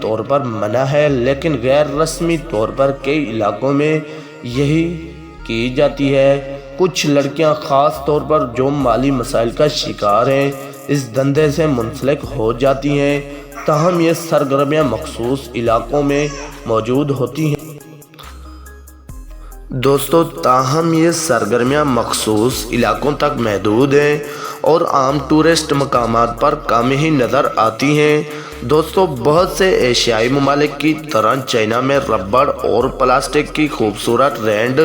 طور پر منع ہے، لیکن غیر رسمی طور پر کئی علاقوں میں یہی کی جاتی ہے۔ کچھ لڑکیاں خاص طور پر جو مالی مسائل کا شکار ہیں اس دھندے سے منسلک ہو جاتی ہیں، تاہم یہ سرگرمیاں مخصوص علاقوں میں موجود ہوتی ہیں۔ دوستو، تاہم یہ سرگرمیاں مخصوص علاقوں تک محدود ہیں اور عام ٹورسٹ مقامات پر کم ہی نظر آتی ہیں۔ دوستو، بہت سے ایشیائی ممالک کی طرح چائنا میں ربڑ اور پلاسٹک کی خوبصورت رینڈ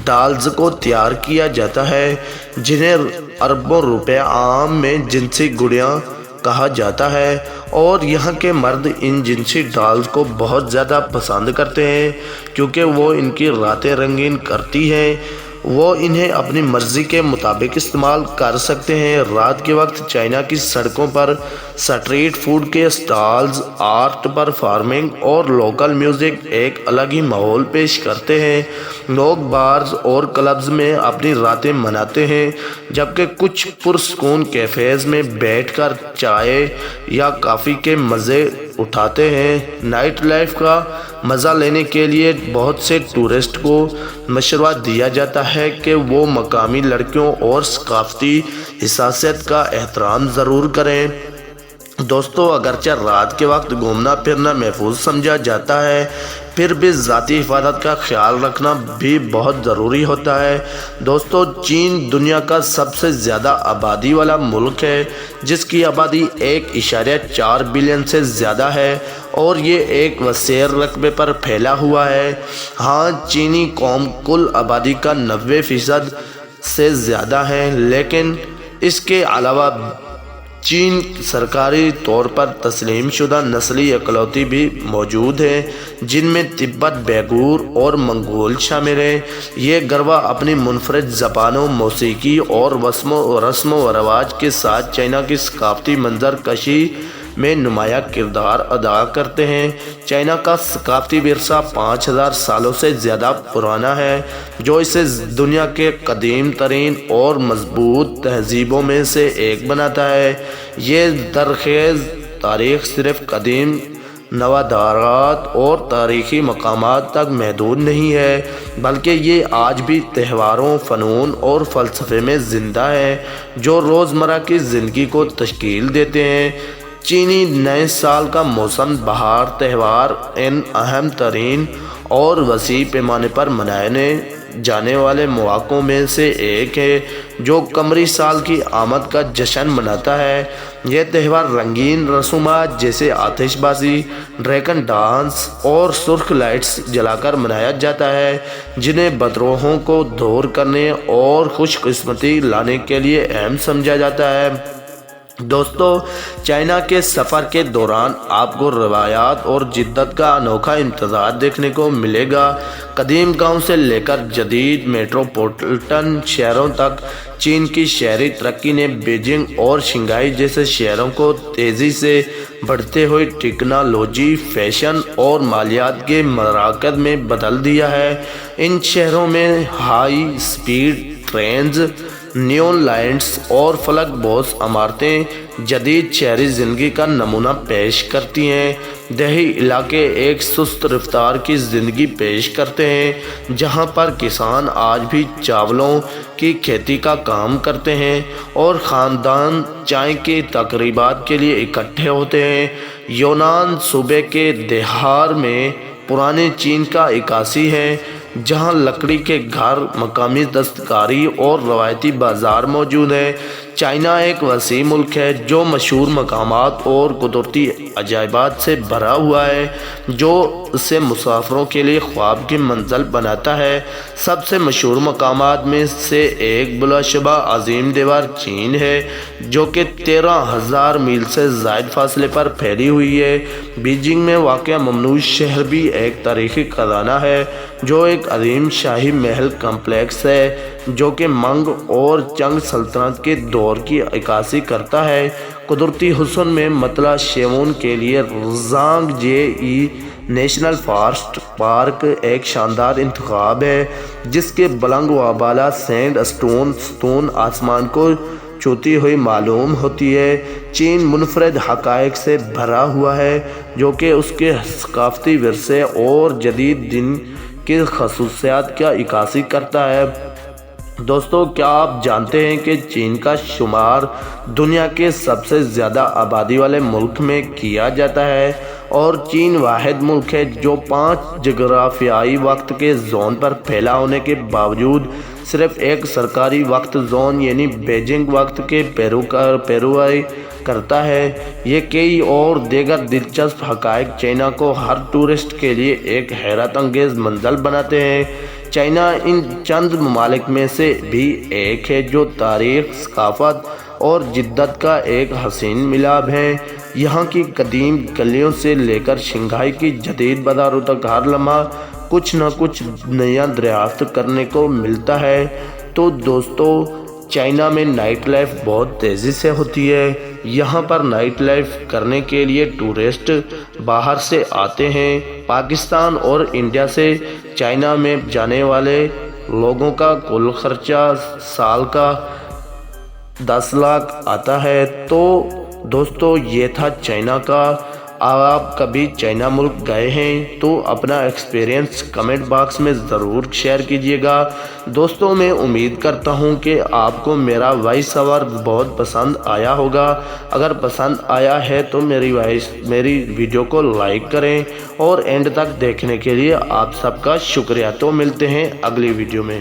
ڈالز کو تیار کیا جاتا ہے، جنہیں اربوں روپے عام میں جنسی گڑیاں کہا جاتا ہے، اور یہاں کے مرد ان جنسی ڈالز کو بہت زیادہ پسند کرتے ہیں کیونکہ وہ ان کی راتیں رنگین کرتی ہیں۔ وہ انہیں اپنی مرضی کے مطابق استعمال کر سکتے ہیں۔ رات کے وقت چائنا کی سڑکوں پر سٹریٹ فوڈ کے اسٹالز، آرٹ پرفارمنگ اور لوکل میوزک ایک الگ ہی ماحول پیش کرتے ہیں۔ لوگ بارز اور کلبز میں اپنی راتیں مناتے ہیں، جبکہ کچھ پرسکون کیفیز میں بیٹھ کر چائے یا کافی کے مزے اٹھاتے ہیں۔ نائٹ لائف کا مزہ لینے کے لیے بہت سے ٹورسٹ کو مشورہ دیا جاتا ہے کہ وہ مقامی لڑکیوں اور ثقافتی حساسیت کا احترام ضرور کریں۔ دوستو، اگرچہ رات کے وقت گھومنا پھرنا محفوظ سمجھا جاتا ہے، پھر بھی ذاتی حفاظت کا خیال رکھنا بھی بہت ضروری ہوتا ہے۔ دوستو، چین دنیا کا سب سے زیادہ آبادی والا ملک ہے، جس کی آبادی 1.4 بلین سے زیادہ ہے اور یہ ایک وسیع رقبے پر پھیلا ہوا ہے۔ ہاں، چینی قوم کل آبادی کا 90% سے زیادہ ہے، لیکن اس کے علاوہ چین سرکاری طور پر تسلیم شدہ نسلی اقلیتیں بھی موجود ہیں، جن میں تبت، بیگور اور منگول شامل ہیں۔ یہ گروہ اپنی منفرد زبانوں، موسیقی اور رسم و رواج کے ساتھ چائنا کی ثقافتی منظر کشی میں نمایاں کردار ادا کرتے ہیں۔ چائنا کا ثقافتی ورثہ 5000 سالوں سے زیادہ پرانا ہے، جو اسے دنیا کے قدیم ترین اور مضبوط تہذیبوں میں سے ایک بناتا ہے۔ یہ زرخیز تاریخ صرف قدیم نوادرات اور تاریخی مقامات تک محدود نہیں ہے، بلکہ یہ آج بھی تہواروں، فنون اور فلسفے میں زندہ ہے جو روزمرہ کی زندگی کو تشکیل دیتے ہیں۔ چینی نئے سال کا موسم بہار تہوار ان اہم ترین اور وسیع پیمانے پر منائے جانے والے مواقعوں میں سے ایک ہے، جو قمری سال کی آمد کا جشن مناتا ہے۔ یہ تہوار رنگین رسومات جیسے آتش بازی، ڈریگن ڈانس اور سرخ لائٹس جلا کر منایا جاتا ہے، جنہیں بدروحوں کو دور کرنے اور خوش قسمتی لانے کے لیے اہم سمجھا جاتا ہے۔ دوستو، چائنا کے سفر کے دوران آپ کو روایات اور جدت کا انوکھا امتزاج دیکھنے کو ملے گا۔ قدیم گاؤں سے لے کر جدید میٹروپولیٹن شہروں تک، چین کی شہری ترقی نے بیجنگ اور شنگھائی جیسے شہروں کو تیزی سے بڑھتے ہوئے ٹیکنالوجی، فیشن اور مالیات کے مراکز میں بدل دیا ہے۔ ان شہروں میں high speed trains, neon lights اور فلک بوس عمارتیں جدید شہری زندگی کا نمونہ پیش کرتی ہیں۔ دیہی علاقے ایک سست رفتار کی زندگی پیش کرتے ہیں، جہاں پر کسان آج بھی چاولوں کی کھیتی کا کام کرتے ہیں اور خاندان چائے کی تقریبات کے لیے اکٹھے ہوتے ہیں۔ یونان صوبے کے دیہار میں پرانے چین کا عکاسی ہے، جہاں لکڑی کے گھر، مقامی دستکاری اور روایتی بازار موجود ہیں۔ چائنا ایک وسیع ملک ہے جو مشہور مقامات اور قدرتی عجائبات سے بھرا ہوا ہے، جو اسے مسافروں کے لیے خواب کی منزل بناتا ہے۔ سب سے مشہور مقامات میں سے ایک بلا شبہ عظیم دیوار چین ہے، جو کہ 13,000 میل سے زائد فاصلے پر پھیلی ہوئی ہے۔ بیجنگ میں واقع ممنوع شہر بھی ایک تاریخی خزانہ ہے، جو ایک عظیم شاہی محل کمپلیکس ہے جو کہ منگ اور چنگ سلطنت کے دور کی عکاسی کرتا ہے۔ قدرتی حسن میں متلا شیمون کے لیے زانگ جے ای نیشنل فارسٹ پارک ایک شاندار انتخاب ہے، جس کے بلند و بالا سینڈ اسٹون ستون آسمان کو چھوتی ہوئی معلوم ہوتی ہے۔ چین منفرد حقائق سے بھرا ہوا ہے جو کہ اس کے ثقافتی ورثے اور جدید دن کی خصوصیات کا عکاسی کرتا ہے۔ دوستو، کیا آپ جانتے ہیں کہ چین کا شمار دنیا کے سب سے زیادہ آبادی والے ملک میں کیا جاتا ہے، اور چین واحد ملک ہے جو 5 جغرافیائی وقت کے زون پر پھیلا ہونے کے باوجود صرف ایک سرکاری وقت زون یعنی بیجنگ وقت کے پیروی کرتا ہے۔ یہ کئی اور دیگر دلچسپ حقائق چائنا کو ہر ٹورسٹ کے لیے ایک حیرت انگیز منزل بناتے ہیں۔ چائنا ان چند ممالک میں سے بھی ایک ہے جو تاریخ، ثقافت اور جدت کا ایک حسین ملاب ہے۔ یہاں کی قدیم گلیوں سے لے کر شنگھائی کی جدید بازاروں تک ہر لمحہ کچھ نہ کچھ نیا دریافت کرنے کو ملتا ہے۔ تو دوستو، چائنا میں نائٹ لائف بہت تیزی سے ہوتی ہے۔ یہاں پر نائٹ لائف کرنے کے لیے ٹورسٹ باہر سے آتے ہیں۔ پاکستان اور انڈیا سے چائنا میں جانے والے لوگوں کا کل خرچہ سال کا 10 لاکھ آتا ہے۔ تو دوستو، یہ تھا چائنا کا۔ آپ کبھی چائنا ملک گئے ہیں تو اپنا ایکسپیرینس کمنٹ باکس میں ضرور شیئر کیجیے گا۔ دوستو، میں امید کرتا ہوں کہ آپ کو میرا وائس اوور بہت پسند آیا ہوگا۔ اگر پسند آیا ہے تو میری ویڈیو کو لائک کریں، اور اینڈ تک دیکھنے کے لیے آپ سب کا شکریہ۔ تو ملتے ہیں اگلی ویڈیو میں۔